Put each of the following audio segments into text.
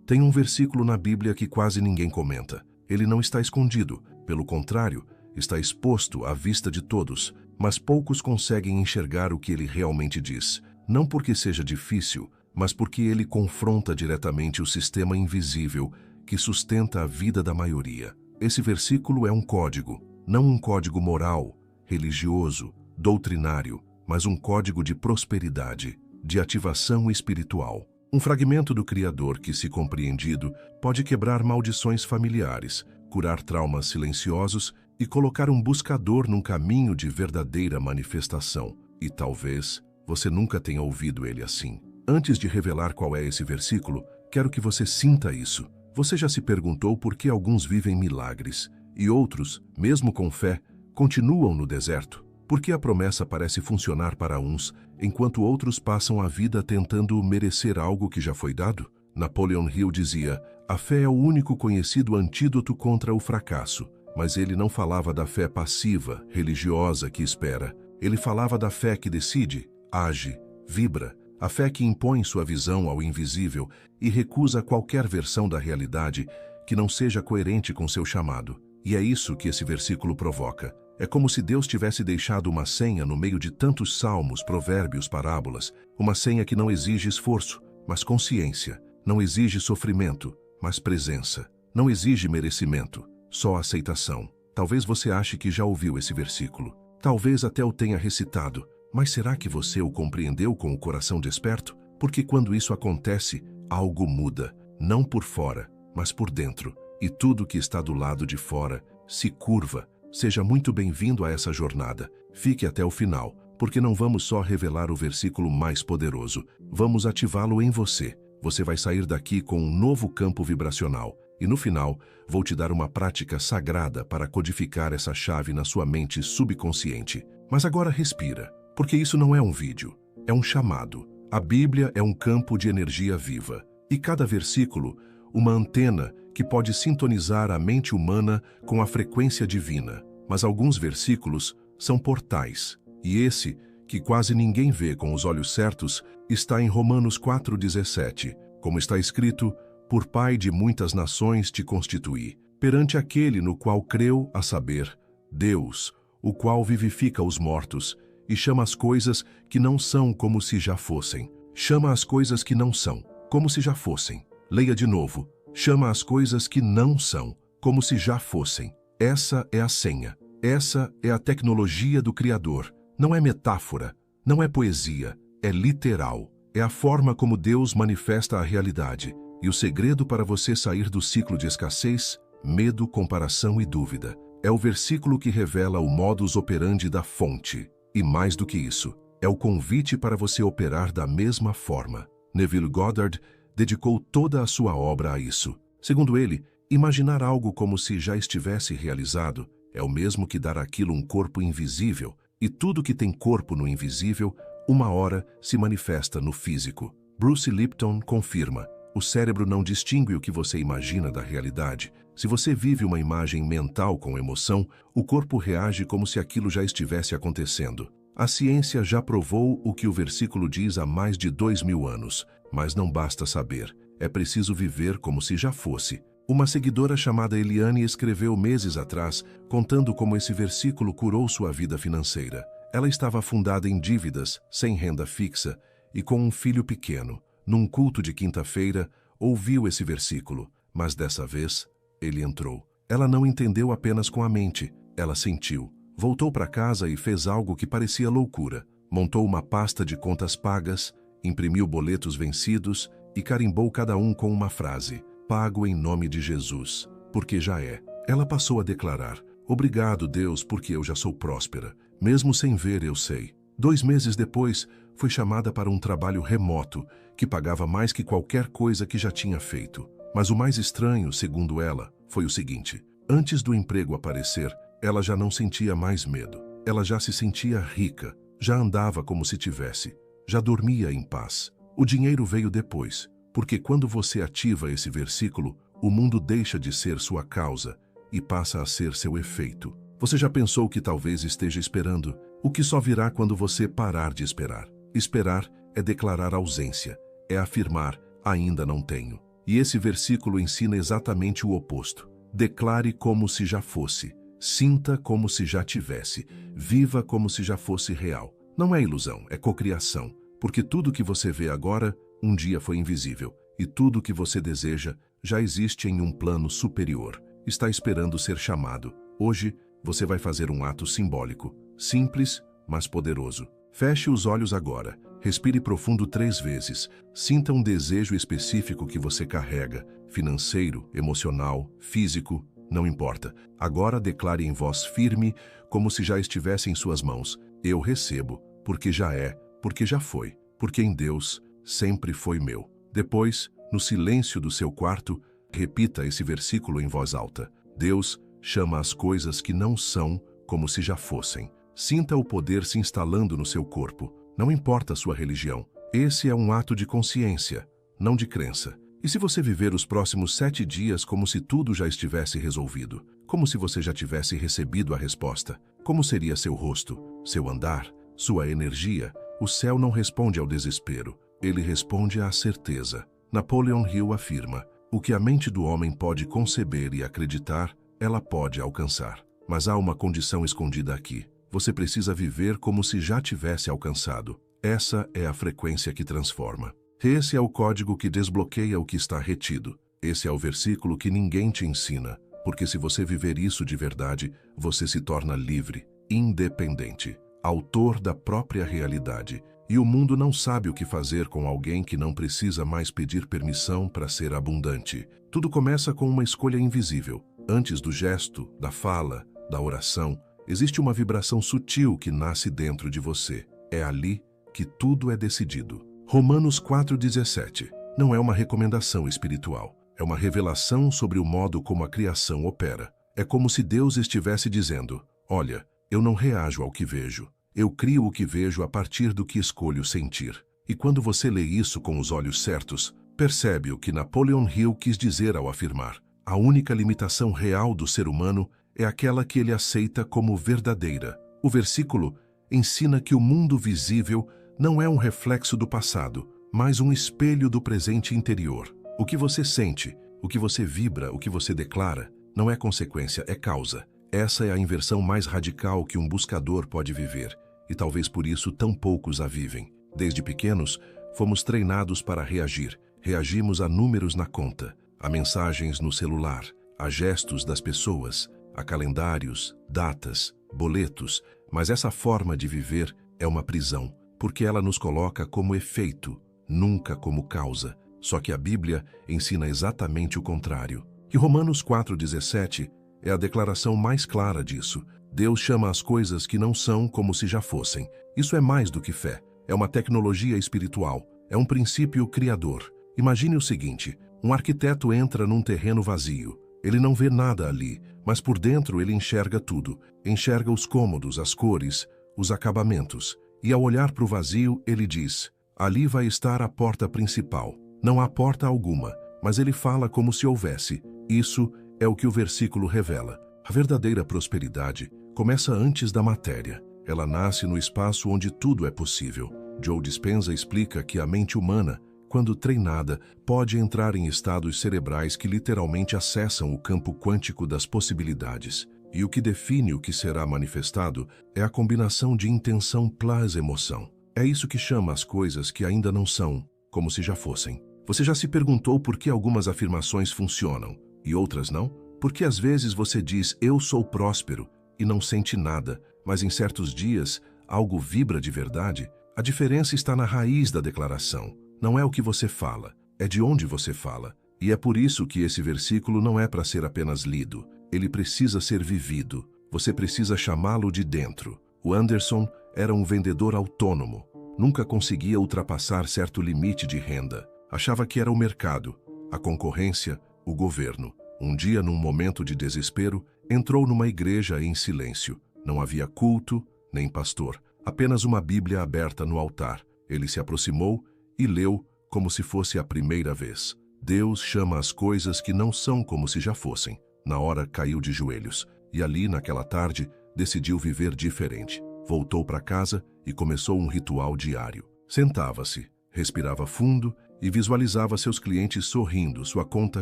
Tem um versículo na Bíblia que quase ninguém comenta. Ele não está escondido, pelo contrário, está exposto à vista de todos, mas poucos conseguem enxergar o que ele realmente diz. Não porque seja difícil, mas porque ele confronta diretamente o sistema invisível que sustenta a vida da maioria. Esse versículo é um código, não um código moral, religioso, doutrinário, mas um código de prosperidade, de ativação espiritual. Um fragmento do Criador que, se compreendido, pode quebrar maldições familiares, curar traumas silenciosos e colocar um buscador num caminho de verdadeira manifestação. E talvez você nunca tenha ouvido ele assim. Antes de revelar qual é esse versículo, quero que você sinta isso. Você já se perguntou por que alguns vivem milagres e outros, mesmo com fé, continuam no deserto? Por que a promessa parece funcionar para uns, enquanto outros passam a vida tentando merecer algo que já foi dado? Napoleon Hill dizia: a fé é o único conhecido antídoto contra o fracasso. Mas ele não falava da fé passiva, religiosa que espera. Ele falava da fé que decide, age, vibra. A fé que impõe sua visão ao invisível e recusa qualquer versão da realidade que não seja coerente com seu chamado. E é isso que esse versículo provoca. É como se Deus tivesse deixado uma senha no meio de tantos salmos, provérbios, parábolas. Uma senha que não exige esforço, mas consciência. Não exige sofrimento, mas presença. Não exige merecimento, só aceitação. Talvez você ache que já ouviu esse versículo. Talvez até o tenha recitado. Mas será que você o compreendeu com o coração desperto? Porque quando isso acontece, algo muda. Não por fora, mas por dentro. E tudo que está do lado de fora se curva. Seja muito bem-vindo a essa jornada. Fique até o final, porque não vamos só revelar o versículo mais poderoso, vamos ativá-lo em você. Você vai sair daqui com um novo campo vibracional. E no final, vou te dar uma prática sagrada para codificar essa chave na sua mente subconsciente. Mas agora respira, porque isso não é um vídeo, é um chamado. A Bíblia é um campo de energia viva. E cada versículo, uma antena que pode sintonizar a mente humana com a frequência divina. Mas alguns versículos são portais. E esse, que quase ninguém vê com os olhos certos, está em Romanos 4,17. Como está escrito: por pai de muitas nações te constituí, perante aquele no qual creu, a saber, Deus, o qual vivifica os mortos, e chama as coisas que não são como se já fossem. Chama as coisas que não são, como se já fossem. Leia de novo. Chama as coisas que não são, como se já fossem. Essa é a senha. Essa é a tecnologia do Criador. Não é metáfora, não é poesia, é literal. É a forma como Deus manifesta a realidade. E o segredo para você sair do ciclo de escassez, medo, comparação e dúvida. É o versículo que revela o modus operandi da fonte. E mais do que isso, é o convite para você operar da mesma forma. Neville Goddard dedicou toda a sua obra a isso. Segundo ele, imaginar algo como se já estivesse realizado é o mesmo que dar àquilo um corpo invisível, e tudo que tem corpo no invisível, uma hora se manifesta no físico. Bruce Lipton confirma: o cérebro não distingue o que você imagina da realidade. Se você vive uma imagem mental com emoção, o corpo reage como se aquilo já estivesse acontecendo. A ciência já provou o que o versículo diz há mais de 2000 anos, mas não basta saber, é preciso viver como se já fosse. Uma seguidora chamada Eliane escreveu meses atrás, contando como esse versículo curou sua vida financeira. Ela estava afundada em dívidas, sem renda fixa e com um filho pequeno. Num culto de quinta-feira, ouviu esse versículo, mas dessa vez, ele entrou. Ela não entendeu apenas com a mente, ela sentiu. Voltou para casa e fez algo que parecia loucura. Montou uma pasta de contas pagas, imprimiu boletos vencidos e carimbou cada um com uma frase: pago em nome de Jesus, porque já é. Ela passou a declarar: obrigado, Deus, porque eu já sou próspera. Mesmo sem ver, eu sei. 2 meses depois, foi chamada para um trabalho remoto, que pagava mais que qualquer coisa que já tinha feito. Mas o mais estranho, segundo ela, foi o seguinte: antes do emprego aparecer, ela já não sentia mais medo. Ela já se sentia rica, já andava como se tivesse, já dormia em paz. O dinheiro veio depois, porque quando você ativa esse versículo, o mundo deixa de ser sua causa e passa a ser seu efeito. Você já pensou que talvez esteja esperando o que só virá quando você parar de esperar? Esperar é declarar ausência, é afirmar: ainda não tenho. E esse versículo ensina exatamente o oposto. Declare como se já fosse. Sinta como se já tivesse. Viva como se já fosse real. Não é ilusão, é cocriação. Porque tudo que você vê agora, um dia foi invisível. E tudo que você deseja já existe em um plano superior. Está esperando ser chamado. Hoje, você vai fazer um ato simbólico. Simples, mas poderoso. Feche os olhos agora. Respire profundo 3 vezes. Sinta um desejo específico que você carrega. Financeiro, emocional, físico, não importa. Agora declare em voz firme, como se já estivesse em suas mãos. Eu recebo, porque já é, porque já foi, porque em Deus sempre foi meu. Depois, no silêncio do seu quarto, repita esse versículo em voz alta. Deus chama as coisas que não são como se já fossem. Sinta o poder se instalando no seu corpo. Não importa a sua religião. Esse é um ato de consciência, não de crença. E se você viver os próximos 7 dias como se tudo já estivesse resolvido? Como se você já tivesse recebido a resposta? Como seria seu rosto, seu andar, sua energia? O céu não responde ao desespero. Ele responde à certeza. Napoleon Hill afirma: o que a mente do homem pode conceber e acreditar, ela pode alcançar. Mas há uma condição escondida aqui. Você precisa viver como se já tivesse alcançado. Essa é a frequência que transforma. Esse é o código que desbloqueia o que está retido. Esse é o versículo que ninguém te ensina. Porque se você viver isso de verdade, você se torna livre, independente, autor da própria realidade. E o mundo não sabe o que fazer com alguém que não precisa mais pedir permissão para ser abundante. Tudo começa com uma escolha invisível. Antes do gesto, da fala, da oração, existe uma vibração sutil que nasce dentro de você. É ali que tudo é decidido. Romanos 4,17 não é uma recomendação espiritual. É uma revelação sobre o modo como a criação opera. É como se Deus estivesse dizendo: olha, eu não reajo ao que vejo. Eu crio o que vejo a partir do que escolho sentir. E quando você lê isso com os olhos certos, percebe o que Napoleon Hill quis dizer ao afirmar: a única limitação real do ser humano é aquela que ele aceita como verdadeira. O versículo ensina que o mundo visível não é um reflexo do passado, mas um espelho do presente interior. O que você sente, o que você vibra, o que você declara, não é consequência, é causa. Essa é a inversão mais radical que um buscador pode viver, e talvez por isso tão poucos a vivem. Desde pequenos, fomos treinados para reagir. Reagimos a números na conta, a mensagens no celular, a gestos das pessoas, a calendários, datas, boletos, mas essa forma de viver é uma prisão, porque ela nos coloca como efeito, nunca como causa. Só que a Bíblia ensina exatamente o contrário. E Romanos 4,17 é a declaração mais clara disso. Deus chama as coisas que não são como se já fossem. Isso é mais do que fé. É uma tecnologia espiritual. É um princípio criador. Imagine o seguinte: um arquiteto entra num terreno vazio. Ele não vê nada ali, mas por dentro ele enxerga tudo. Enxerga os cômodos, as cores, os acabamentos. E ao olhar para o vazio, ele diz: ali vai estar a porta principal. Não há porta alguma, mas ele fala como se houvesse. Isso é o que o versículo revela. A verdadeira prosperidade começa antes da matéria. Ela nasce no espaço onde tudo é possível. Joe Dispenza explica que a mente humana, quando treinada, pode entrar em estados cerebrais que literalmente acessam o campo quântico das possibilidades. E o que define o que será manifestado é a combinação de intenção plus emoção. É isso que chama as coisas que ainda não são, como se já fossem. Você já se perguntou por que algumas afirmações funcionam e outras não? Porque às vezes você diz "eu sou próspero" e não sente nada, mas em certos dias algo vibra de verdade? A diferença está na raiz da declaração. Não é o que você fala, é de onde você fala. E é por isso que esse versículo não é para ser apenas lido. Ele precisa ser vivido. Você precisa chamá-lo de dentro. O Anderson era um vendedor autônomo. Nunca conseguia ultrapassar certo limite de renda. Achava que era o mercado, a concorrência, o governo. Um dia, num momento de desespero, entrou numa igreja em silêncio. Não havia culto, nem pastor. Apenas uma Bíblia aberta no altar. Ele se aproximou e leu como se fosse a primeira vez. Deus chama as coisas que não são como se já fossem. Na hora caiu de joelhos e ali, naquela tarde, decidiu viver diferente. Voltou para casa e começou um ritual diário. Sentava-se, respirava fundo e visualizava seus clientes sorrindo, sua conta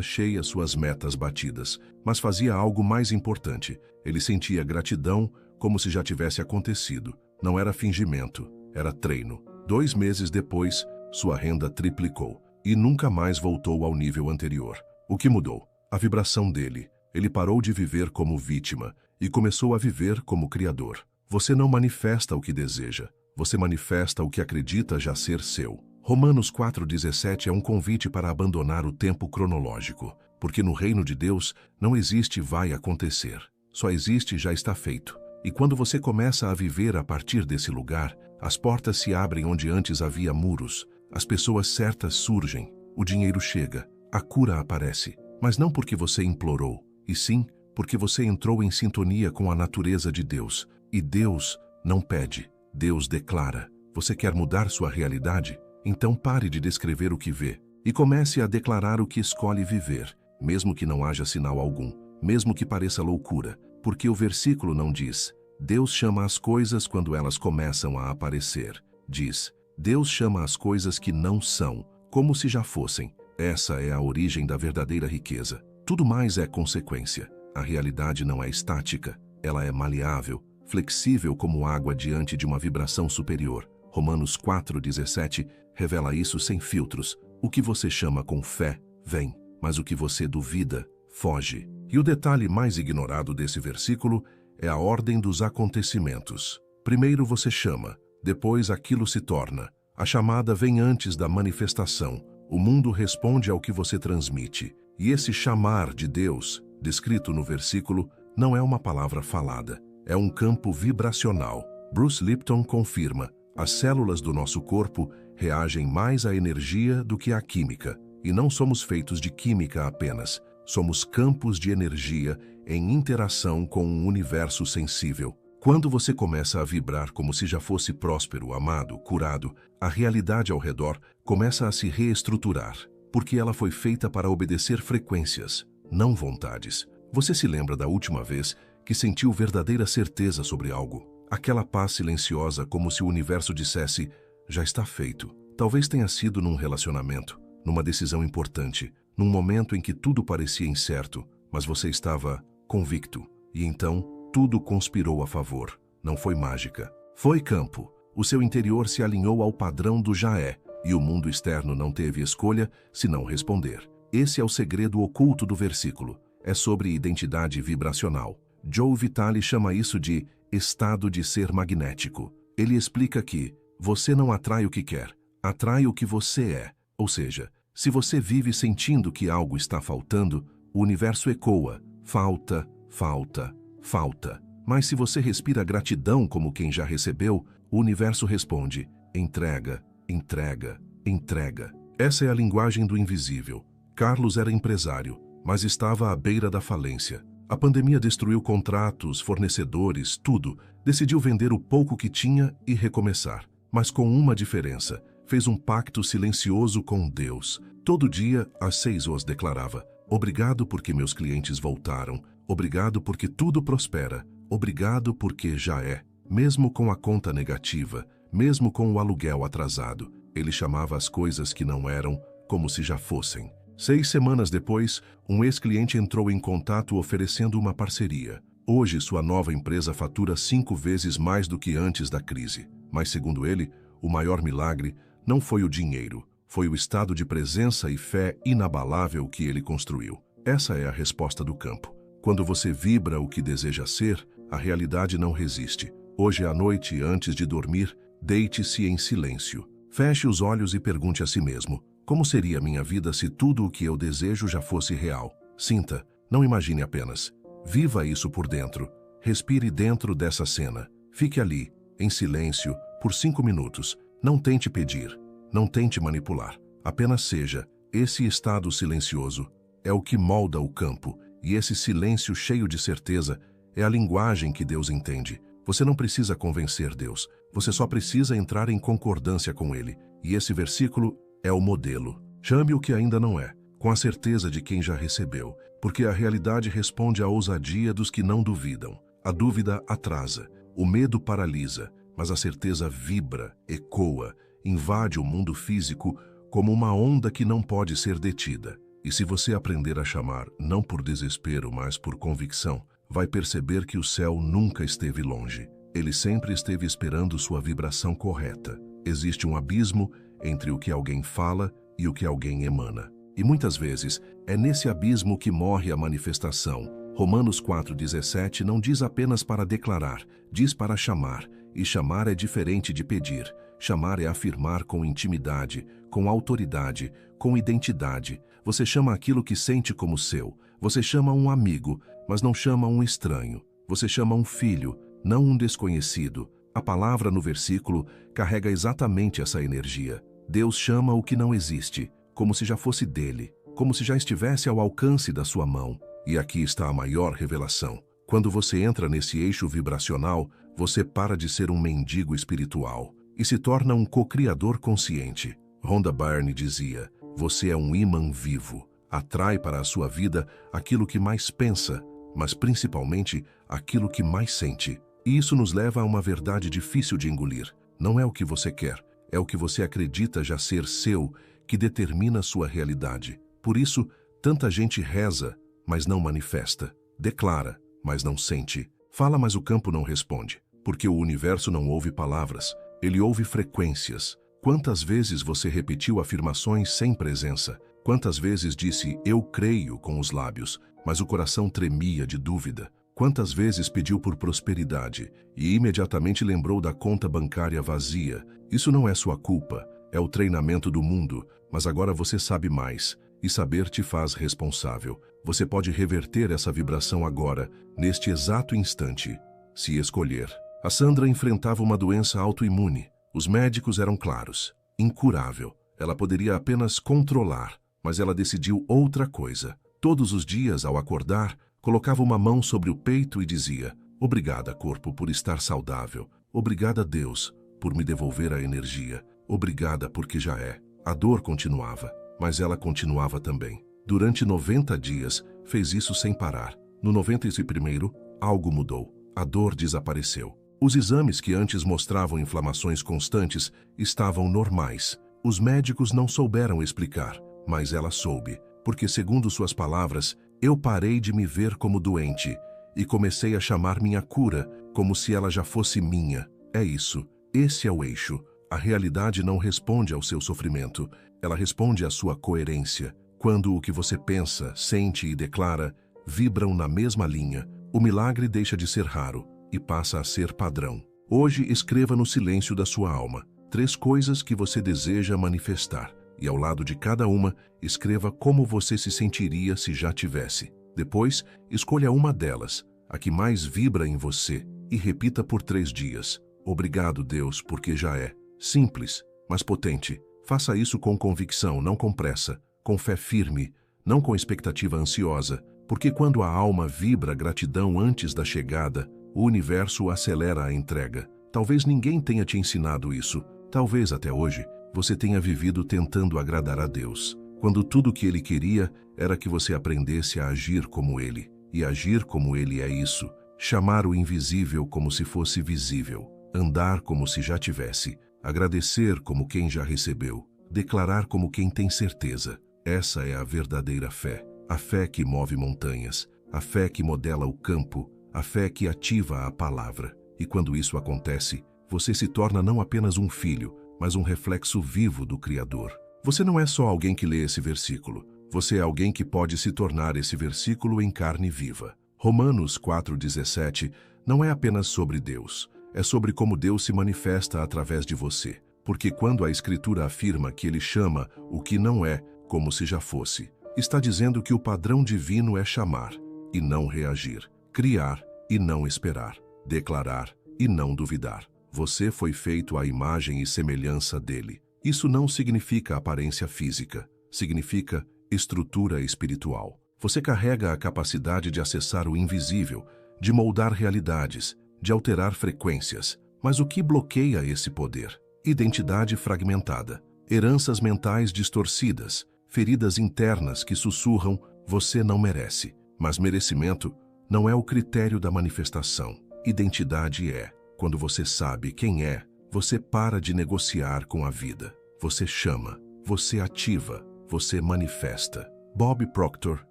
cheia, suas metas batidas. Mas fazia algo mais importante. Ele sentia gratidão como se já tivesse acontecido. Não era fingimento, era treino. 2 meses depois, sua renda triplicou e nunca mais voltou ao nível anterior. O que mudou? A vibração dele. Ele parou de viver como vítima e começou a viver como criador. Você não manifesta o que deseja, você manifesta o que acredita já ser seu. Romanos 4,17 é um convite para abandonar o tempo cronológico, porque no reino de Deus não existe vai acontecer, só existe já está feito. E quando você começa a viver a partir desse lugar, as portas se abrem onde antes havia muros, as pessoas certas surgem, o dinheiro chega, a cura aparece, mas não porque você implorou, e sim porque você entrou em sintonia com a natureza de Deus. E Deus não pede, Deus declara. Você quer mudar sua realidade? Então pare de descrever o que vê e comece a declarar o que escolhe viver, mesmo que não haja sinal algum, mesmo que pareça loucura, porque o versículo não diz: Deus chama as coisas quando elas começam a aparecer. Diz: Deus chama as coisas que não são, como se já fossem. Essa é a origem da verdadeira riqueza. Tudo mais é consequência. A realidade não é estática, ela é maleável, flexível como água diante de uma vibração superior. Romanos 4,17 revela isso sem filtros. O que você chama com fé, vem, mas o que você duvida, foge. E o detalhe mais ignorado desse versículo é a ordem dos acontecimentos. Primeiro você chama, depois aquilo se torna. A chamada vem antes da manifestação. O mundo responde ao que você transmite. E esse chamar de Deus, descrito no versículo, não é uma palavra falada. É um campo vibracional. Bruce Lipton confirma: as células do nosso corpo reagem mais à energia do que à química. E não somos feitos de química apenas. Somos campos de energia em interação com um universo sensível. Quando você começa a vibrar como se já fosse próspero, amado, curado, a realidade ao redor começa a se reestruturar, porque ela foi feita para obedecer frequências, não vontades. Você se lembra da última vez que sentiu verdadeira certeza sobre algo? Aquela paz silenciosa, como se o universo dissesse: já está feito. Talvez tenha sido num relacionamento, numa decisão importante, num momento em que tudo parecia incerto, mas você estava convicto. E então, tudo conspirou a favor. Não foi mágica. Foi campo. O seu interior se alinhou ao padrão do já é, e o mundo externo não teve escolha senão responder. Esse é o segredo oculto do versículo. É sobre identidade vibracional. Joe Vitale chama isso de estado de ser magnético. Ele explica que você não atrai o que quer, atrai o que você é. Ou seja, se você vive sentindo que algo está faltando, o universo ecoa: falta, falta, falta. Mas se você respira gratidão como quem já recebeu, o universo responde: entrega, entrega, entrega. Essa é a linguagem do invisível. Carlos era empresário, mas estava à beira da falência. A pandemia destruiu contratos, fornecedores, tudo. Decidiu vender o pouco que tinha e recomeçar. Mas com uma diferença: fez um pacto silencioso com Deus. Todo dia, às 6 horas, declarava: obrigado porque meus clientes voltaram. Obrigado porque tudo prospera. Obrigado porque já é. Mesmo com a conta negativa, mesmo com o aluguel atrasado, ele chamava as coisas que não eram como se já fossem. 6 semanas depois, um ex-cliente entrou em contato oferecendo uma parceria. Hoje, sua nova empresa fatura 5 vezes mais do que antes da crise. Mas, segundo ele, o maior milagre não foi o dinheiro, foi o estado de presença e fé inabalável que ele construiu. Essa é a resposta do campo. Quando você vibra o que deseja ser, a realidade não resiste. Hoje à noite, antes de dormir, deite-se em silêncio. Feche os olhos e pergunte a si mesmo: como seria minha vida se tudo o que eu desejo já fosse real? Sinta, não imagine apenas. Viva isso por dentro. Respire dentro dessa cena. Fique ali, em silêncio, por 5 minutos. Não tente pedir, não tente manipular. Apenas seja. Esse estado silencioso é o que molda o campo, e esse silêncio cheio de certeza é a linguagem que Deus entende. Você não precisa convencer Deus, você só precisa entrar em concordância com Ele. E esse versículo é o modelo. Chame o que ainda não é, com a certeza de quem já recebeu, porque a realidade responde à ousadia dos que não duvidam. A dúvida atrasa, o medo paralisa, mas a certeza vibra, ecoa, invade o mundo físico como uma onda que não pode ser detida. E se você aprender a chamar não por desespero, mas por convicção, vai perceber que o céu nunca esteve longe. Ele sempre esteve esperando sua vibração correta. Existe um abismo entre o que alguém fala e o que alguém emana. E muitas vezes é nesse abismo que morre a manifestação. Romanos 4,17 não diz apenas para declarar, diz para chamar. E chamar é diferente de pedir. Chamar é afirmar com intimidade, com autoridade, com identidade. Você chama aquilo que sente como seu. Você chama um amigo, mas não chama um estranho. Você chama um filho, não um desconhecido. A palavra no versículo carrega exatamente essa energia. Deus chama o que não existe, como se já fosse dele, como se já estivesse ao alcance da sua mão. E aqui está a maior revelação. Quando você entra nesse eixo vibracional, você para de ser um mendigo espiritual e se torna um co-criador consciente. Rhonda Byrne dizia, você é um imã vivo. Atrai para a sua vida aquilo que mais pensa, mas principalmente aquilo que mais sente. E isso nos leva a uma verdade difícil de engolir. Não é o que você quer, é o que você acredita já ser seu que determina sua realidade. Por isso, tanta gente reza, mas não manifesta. Declara, mas não sente. Fala, mas o campo não responde. Porque o universo não ouve palavras, ele ouve frequências. Quantas vezes você repetiu afirmações sem presença? Quantas vezes disse, eu creio com os lábios, mas o coração tremia de dúvida? Quantas vezes pediu por prosperidade e imediatamente lembrou da conta bancária vazia? Isso não é sua culpa, é o treinamento do mundo, mas agora você sabe mais, e saber te faz responsável. Você pode reverter essa vibração agora, neste exato instante, se escolher. A Sandra enfrentava uma doença autoimune. Os médicos eram claros, incurável. Ela poderia apenas controlar, mas ela decidiu outra coisa. Todos os dias, ao acordar, colocava uma mão sobre o peito e dizia, obrigada, corpo, por estar saudável. Obrigada, Deus, por me devolver a energia. Obrigada, porque já é. A dor continuava, mas ela continuava também. Durante 90 dias, fez isso sem parar. No 91º, algo mudou. A dor desapareceu. Os exames que antes mostravam inflamações constantes estavam normais. Os médicos não souberam explicar, mas ela soube, porque, segundo suas palavras, eu parei de me ver como doente e comecei a chamar minha cura como se ela já fosse minha. É isso. Esse é o eixo. A realidade não responde ao seu sofrimento, ela responde à sua coerência. Quando o que você pensa, sente e declara vibram na mesma linha, o milagre deixa de ser raro e passa a ser padrão. Hoje escreva no silêncio da sua alma 3 coisas que você deseja manifestar e ao lado de cada uma escreva como você se sentiria se já tivesse. Depois, escolha uma delas, a que mais vibra em você e repita por 3 dias. Obrigado, Deus, porque já é. Simples, mas potente. Faça isso com convicção, não com pressa, com fé firme, não com expectativa ansiosa, porque quando a alma vibra gratidão antes da chegada, o universo acelera a entrega. Talvez ninguém tenha te ensinado isso. Talvez até hoje você tenha vivido tentando agradar a Deus, quando tudo o que Ele queria era que você aprendesse a agir como Ele. E agir como Ele é isso: chamar o invisível como se fosse visível, andar como se já tivesse, agradecer como quem já recebeu, declarar como quem tem certeza. Essa é a verdadeira fé, a fé que move montanhas, a fé que modela o campo, a fé que ativa a palavra. E quando isso acontece, você se torna não apenas um filho, mas um reflexo vivo do Criador. Você não é só alguém que lê esse versículo, você é alguém que pode se tornar esse versículo em carne viva. Romanos 4,17 não é apenas sobre Deus, é sobre como Deus se manifesta através de você. Porque quando a Escritura afirma que Ele chama o que não é como se já fosse, está dizendo que o padrão divino é chamar e não reagir, criar e não esperar, declarar e não duvidar. Você foi feito à imagem e semelhança dele. Isso não significa aparência física, significa estrutura espiritual. Você carrega a capacidade de acessar o invisível, de moldar realidades, de alterar frequências. Mas o que bloqueia esse poder? Identidade fragmentada, heranças mentais distorcidas, feridas internas que sussurram, você não merece. Mas merecimento não é o critério da manifestação. Identidade é. Quando você sabe quem é, você para de negociar com a vida. Você chama, você ativa, você manifesta. Bob Proctor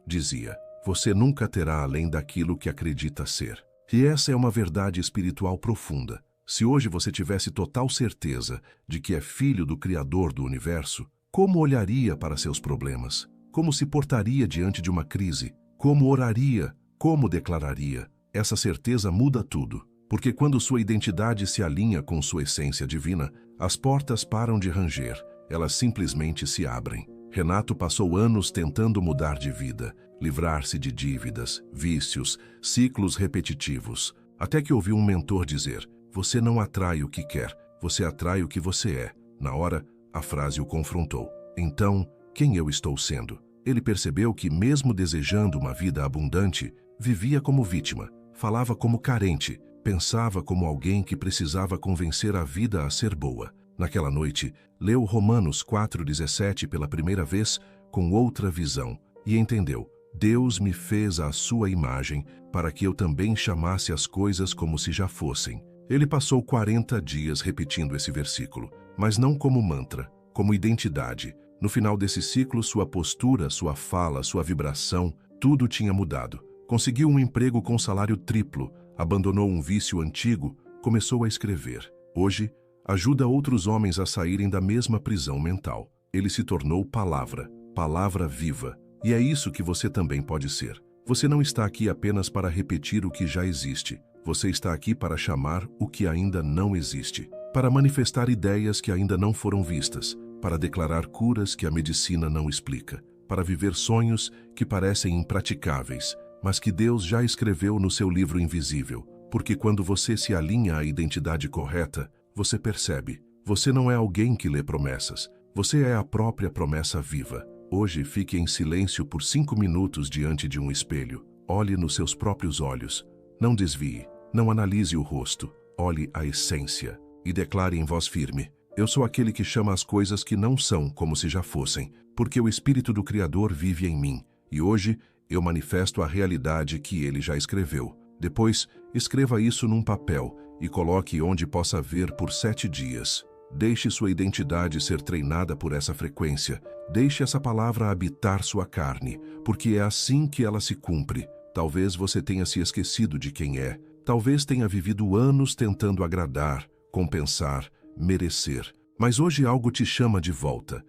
dizia: você nunca terá além daquilo que acredita ser. E essa é uma verdade espiritual profunda. Se hoje você tivesse total certeza de que é filho do Criador do universo, como olharia para seus problemas? Como se portaria diante de uma crise? Como oraria? Como declararia? Essa certeza muda tudo, porque quando sua identidade se alinha com sua essência divina, as portas param de ranger, elas simplesmente se abrem. Renato passou anos tentando mudar de vida, livrar-se de dívidas, vícios, ciclos repetitivos, até que ouviu um mentor dizer: você não atrai o que quer, você atrai o que você é. Na hora, a frase o confrontou. Então, quem eu estou sendo? Ele percebeu que, mesmo desejando uma vida abundante, vivia como vítima, falava como carente, pensava como alguém que precisava convencer a vida a ser boa. Naquela noite, leu Romanos 4,17 pela primeira vez com outra visão e entendeu: Deus me fez à sua imagem para que eu também chamasse as coisas como se já fossem. Ele passou 40 dias repetindo esse versículo, mas não como mantra, como identidade. No final desse ciclo, sua postura, sua fala, sua vibração, tudo tinha mudado. Conseguiu um emprego com salário triplo, abandonou um vício antigo, começou a escrever. Hoje, ajuda outros homens a saírem da mesma prisão mental. Ele se tornou palavra, palavra viva. E é isso que você também pode ser. Você não está aqui apenas para repetir o que já existe. Você está aqui para chamar o que ainda não existe, para manifestar ideias que ainda não foram vistas, para declarar curas que a medicina não explica, para viver sonhos que parecem impraticáveis, mas que Deus já escreveu no seu livro invisível. Porque quando você se alinha à identidade correta, você percebe: você não é alguém que lê promessas, você é a própria promessa viva. Hoje, fique em silêncio por 5 minutos diante de um espelho. Olhe nos seus próprios olhos. Não desvie, não analise o rosto. Olhe a essência e declare em voz firme: eu sou aquele que chama as coisas que não são como se já fossem, porque o Espírito do Criador vive em mim, e hoje eu manifesto a realidade que ele já escreveu. Depois, escreva isso num papel e coloque onde possa ver por 7 dias. Deixe sua identidade ser treinada por essa frequência. Deixe essa palavra habitar sua carne, porque é assim que ela se cumpre. Talvez você tenha se esquecido de quem é. Talvez tenha vivido anos tentando agradar, compensar, merecer. Mas hoje algo te chama de volta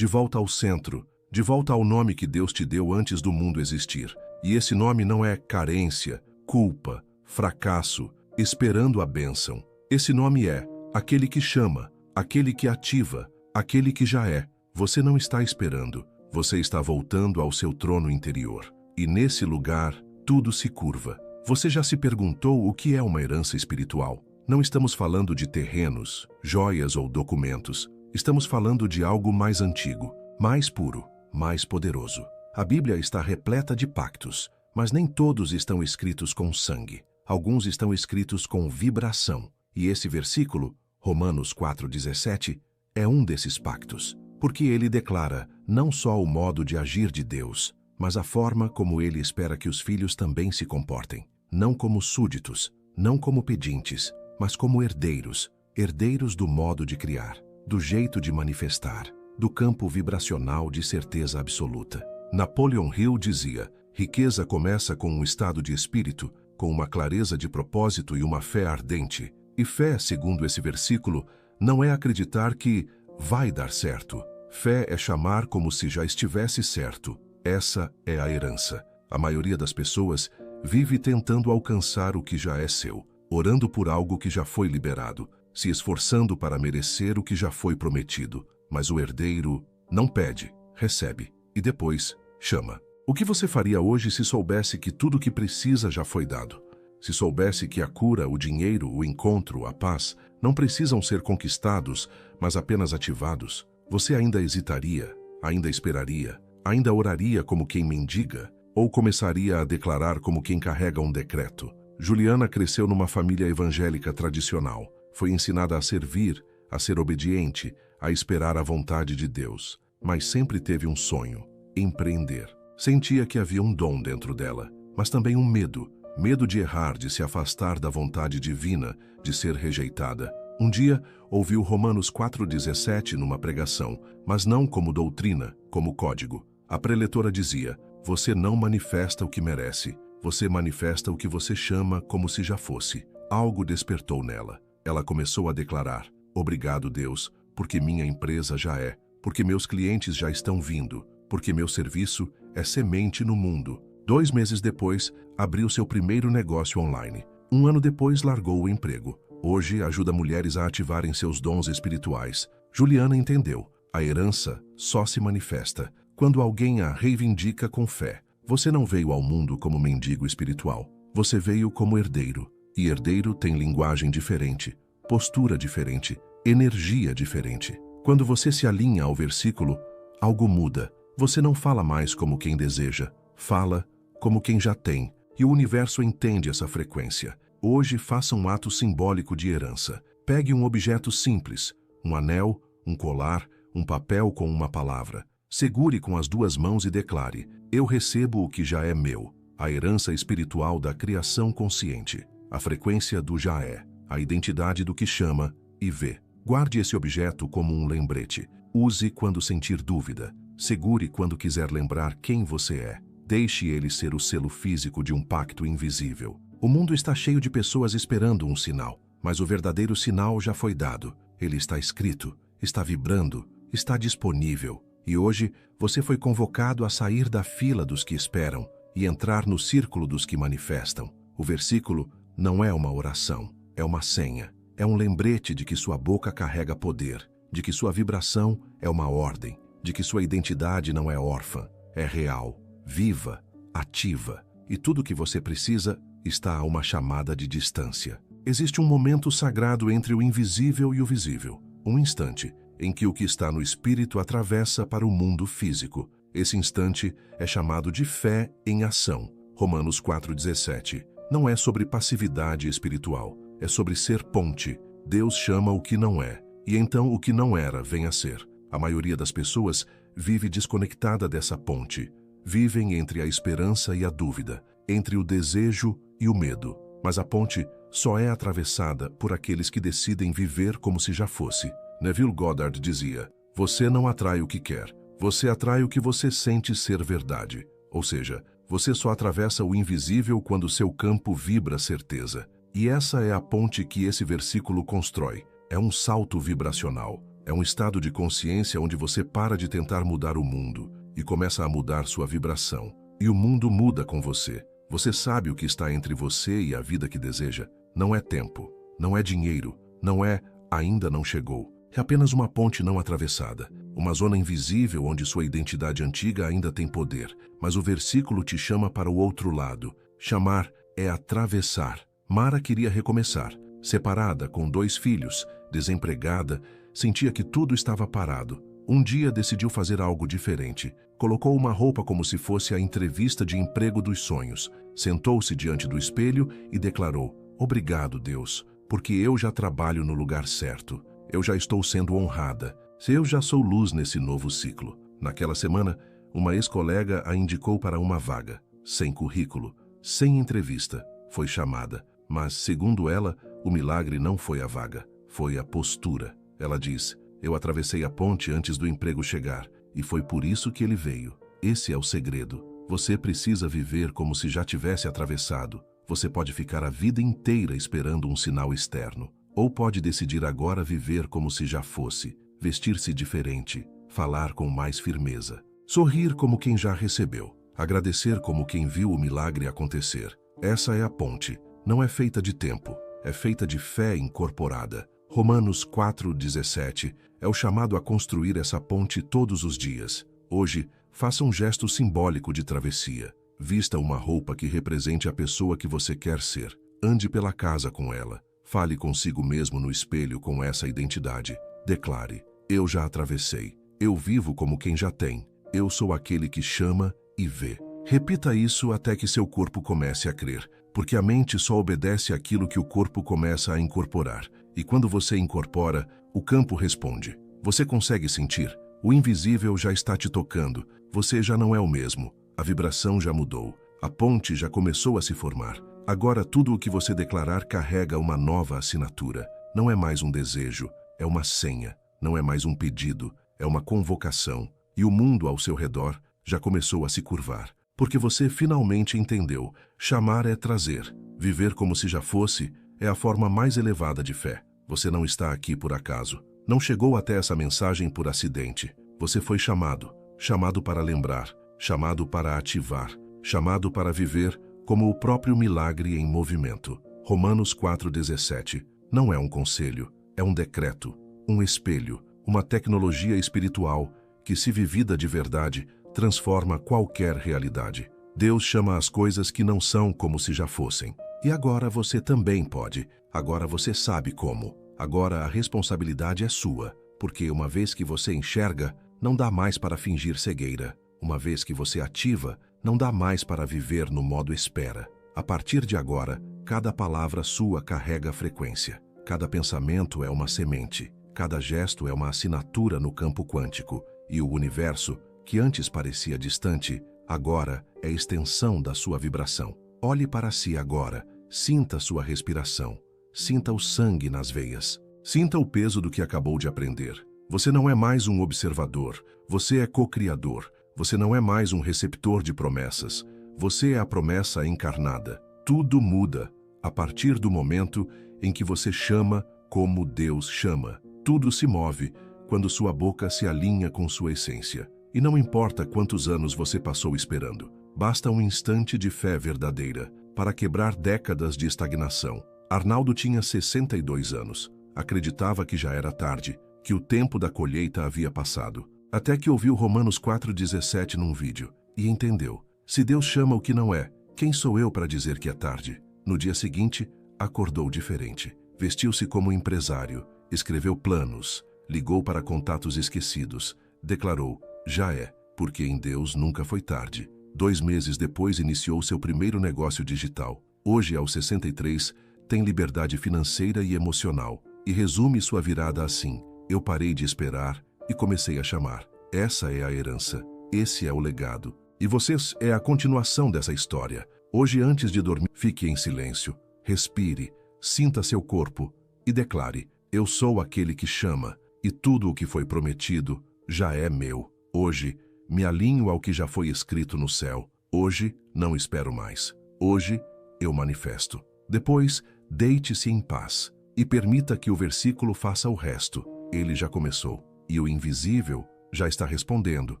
ao centro, de volta ao nome que Deus te deu antes do mundo existir. E esse nome não é carência, culpa, fracasso, esperando a bênção. Esse nome é aquele que chama, aquele que ativa, aquele que já é. Você não está esperando, você está voltando ao seu trono interior. E nesse lugar, tudo se curva. Você já se perguntou o que é uma herança espiritual? Não estamos falando de terrenos, joias ou documentos. Estamos falando de algo mais antigo, mais puro, mais poderoso. A Bíblia está repleta de pactos, mas nem todos estão escritos com sangue. Alguns estão escritos com vibração. E esse versículo, Romanos 4,17, é um desses pactos, porque ele declara não só o modo de agir de Deus, mas a forma como ele espera que os filhos também se comportem, não como súditos, não como pedintes, mas como herdeiros, herdeiros do modo de criar, do jeito de manifestar, do campo vibracional de certeza absoluta. Napoleon Hill dizia: riqueza começa com um estado de espírito, com uma clareza de propósito e uma fé ardente. E fé, segundo esse versículo, não é acreditar que vai dar certo. Fé é chamar como se já estivesse certo. Essa é a herança. A maioria das pessoas vive tentando alcançar o que já é seu, orando por algo que já foi liberado, se esforçando para merecer o que já foi prometido. Mas o herdeiro não pede, recebe e depois chama. O que você faria hoje se soubesse que tudo o que precisa já foi dado? Se soubesse que a cura, o dinheiro, o encontro, a paz não precisam ser conquistados, mas apenas ativados? Você ainda hesitaria? Ainda esperaria? Ainda oraria como quem mendiga? Ou começaria a declarar como quem carrega um decreto? Juliana cresceu numa família evangélica tradicional. Foi ensinada a servir, a ser obediente, a esperar a vontade de Deus. Mas sempre teve um sonho: empreender. Sentia que havia um dom dentro dela, mas também um medo. Medo de errar, de se afastar da vontade divina, de ser rejeitada. Um dia, ouviu Romanos 4,17 numa pregação, mas não como doutrina, como código. A preletora dizia: você não manifesta o que merece, você manifesta o que você chama como se já fosse. Algo despertou nela. Ela começou a declarar: obrigado, Deus, porque minha empresa já é, porque meus clientes já estão vindo, porque meu serviço é semente no mundo. 2 meses depois, abriu seu primeiro negócio online. 1 ano depois, largou o emprego. Hoje, ajuda mulheres a ativarem seus dons espirituais. Juliana entendeu: a herança só se manifesta quando alguém a reivindica com fé. Você não veio ao mundo como mendigo espiritual. Você veio como herdeiro. E herdeiro tem linguagem diferente, postura diferente, energia diferente. Quando você se alinha ao versículo, algo muda. Você não fala mais como quem deseja, fala como quem já tem. E o universo entende essa frequência. Hoje, faça um ato simbólico de herança. Pegue um objeto simples, um anel, um colar, um papel com uma palavra. Segure com as 2 mãos e declare: eu recebo o que já é meu. A herança espiritual da criação consciente. A frequência do já é. A identidade do que chama e vê. Guarde esse objeto como um lembrete. Use quando sentir dúvida. Segure quando quiser lembrar quem você é. Deixe ele ser o selo físico de um pacto invisível. O mundo está cheio de pessoas esperando um sinal, mas o verdadeiro sinal já foi dado. Ele está escrito, está vibrando, está disponível. E hoje, você foi convocado a sair da fila dos que esperam e entrar no círculo dos que manifestam. O versículo não é uma oração, é uma senha. É um lembrete de que sua boca carrega poder, de que sua vibração é uma ordem, de que sua identidade não é órfã, é real, viva, ativa. E tudo o que você precisa está a uma chamada de distância. Existe um momento sagrado entre o invisível e o visível. Um instante em que o que está no espírito atravessa para o mundo físico. Esse instante é chamado de fé em ação. Romanos 4,17. Não é sobre passividade espiritual, é sobre ser ponte. Deus chama o que não é, e então o que não era vem a ser. A maioria das pessoas vive desconectada dessa ponte. Vivem entre a esperança e a dúvida, entre o desejo e o medo. Mas a ponte só é atravessada por aqueles que decidem viver como se já fosse. Neville Goddard dizia: você não atrai o que quer, você atrai o que você sente ser verdade. Ou seja, você só atravessa o invisível quando seu campo vibra certeza. E essa é a ponte que esse versículo constrói. É um salto vibracional. É um estado de consciência onde você para de tentar mudar o mundo e começa a mudar sua vibração. E o mundo muda com você. Você sabe o que está entre você e a vida que deseja. Não é tempo, não é dinheiro, não é ainda não chegou. É apenas uma ponte não atravessada. Uma zona invisível onde sua identidade antiga ainda tem poder. Mas o versículo te chama para o outro lado. Chamar é atravessar. Mara queria recomeçar. Separada, com 2 filhos, desempregada, sentia que tudo estava parado. Um dia decidiu fazer algo diferente. Colocou uma roupa como se fosse a entrevista de emprego dos sonhos. Sentou-se diante do espelho e declarou: obrigado, Deus, porque eu já trabalho no lugar certo. Eu já estou sendo honrada. Eu já sou luz nesse novo ciclo. Naquela semana, uma ex-colega a indicou para uma vaga. Sem currículo, sem entrevista, foi chamada. Mas, segundo ela, o milagre não foi a vaga, foi a postura. Ela diz: eu atravessei a ponte antes do emprego chegar, e foi por isso que ele veio. Esse é o segredo. Você precisa viver como se já tivesse atravessado. Você pode ficar a vida inteira esperando um sinal externo. Ou pode decidir agora viver como se já fosse, vestir-se diferente, falar com mais firmeza, sorrir como quem já recebeu, agradecer como quem viu o milagre acontecer. Essa é a ponte. Não é feita de tempo, é feita de fé incorporada. Romanos 4,17 é o chamado a construir essa ponte todos os dias. Hoje, faça um gesto simbólico de travessia. Vista uma roupa que represente a pessoa que você quer ser. Ande pela casa com ela. Fale consigo mesmo no espelho com essa identidade. Declare: eu já atravessei. Eu vivo como quem já tem. Eu sou aquele que chama e vê. Repita isso até que seu corpo comece a crer, porque a mente só obedece àquilo que o corpo começa a incorporar. E quando você incorpora, o campo responde. Você consegue sentir? O invisível já está te tocando. Você já não é o mesmo. A vibração já mudou. A ponte já começou a se formar. Agora tudo o que você declarar carrega uma nova assinatura. não é mais um desejo, é uma senha. Não é mais um pedido, é uma convocação. E o mundo ao seu redor já começou a se curvar. Porque você finalmente entendeu. Chamar é trazer. Viver como se já fosse é a forma mais elevada de fé. Você não está aqui por acaso. Não chegou até essa mensagem por acidente. Você foi chamado. Chamado para lembrar. Chamado para ativar. Chamado para viver como o próprio milagre em movimento. Romanos 4,17. Não é um conselho, é um decreto. Um espelho, uma tecnologia espiritual que, se vivida de verdade, transforma qualquer realidade. Deus chama as coisas que não são como se já fossem. E agora você também pode. Agora você sabe como. Agora a responsabilidade é sua, porque uma vez que você enxerga, não dá mais para fingir cegueira. Uma vez que você ativa, não dá mais para viver no modo espera. A partir de agora, cada palavra sua carrega frequência. Cada pensamento é uma semente. Cada gesto é uma assinatura no campo quântico, e o universo, que antes parecia distante, agora é extensão da sua vibração. Olhe para si agora, sinta sua respiração, sinta o sangue nas veias, sinta o peso do que acabou de aprender. Você não é mais um observador, você é co-criador, você não é mais um receptor de promessas, você é a promessa encarnada. Tudo muda a partir do momento em que você chama como Deus chama. Tudo se move quando sua boca se alinha com sua essência. E não importa quantos anos você passou esperando, basta um instante de fé verdadeira para quebrar décadas de estagnação. Arnaldo tinha 62 anos. Acreditava que já era tarde, que o tempo da colheita havia passado. Até que ouviu Romanos 4,17 num vídeo e entendeu. Se Deus chama o que não é, quem sou eu para dizer que é tarde? No dia seguinte, acordou diferente. Vestiu-se como empresário. Escreveu planos, ligou para contatos esquecidos, declarou, já é, porque em Deus nunca foi tarde. 2 meses depois iniciou seu primeiro negócio digital. Hoje, aos 63, tem liberdade financeira e emocional. E resume sua virada assim, eu parei de esperar e comecei a chamar. Essa é a herança, esse é o legado. E vocês é a continuação dessa história. Hoje, antes de dormir, fique em silêncio, respire, sinta seu corpo e declare, eu sou aquele que chama, e tudo o que foi prometido já é meu. Hoje, me alinho ao que já foi escrito no céu. Hoje, não espero mais. Hoje, eu manifesto. Depois, deite-se em paz e permita que o versículo faça o resto. Ele já começou. E o invisível já está respondendo.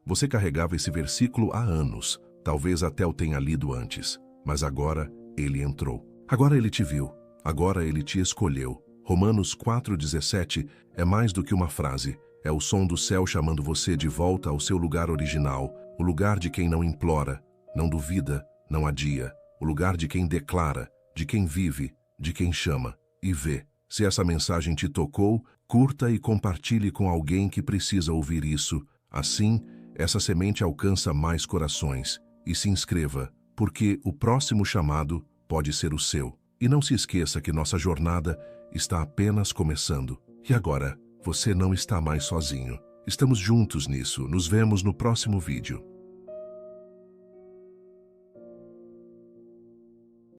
Você carregava esse versículo há anos. Talvez até o tenha lido antes. Mas agora, ele entrou. Agora ele te viu. Agora ele te escolheu. Romanos 4,17 é mais do que uma frase. É o som do céu chamando você de volta ao seu lugar original, o lugar de quem não implora, não duvida, não adia, o lugar de quem declara, de quem vive, de quem chama e vê. Se essa mensagem te tocou, curta e compartilhe com alguém que precisa ouvir isso. Assim, essa semente alcança mais corações. E se inscreva, porque o próximo chamado pode ser o seu. E não se esqueça que nossa jornada está apenas começando. E agora, você não está mais sozinho. Estamos juntos nisso. Nos vemos no próximo vídeo.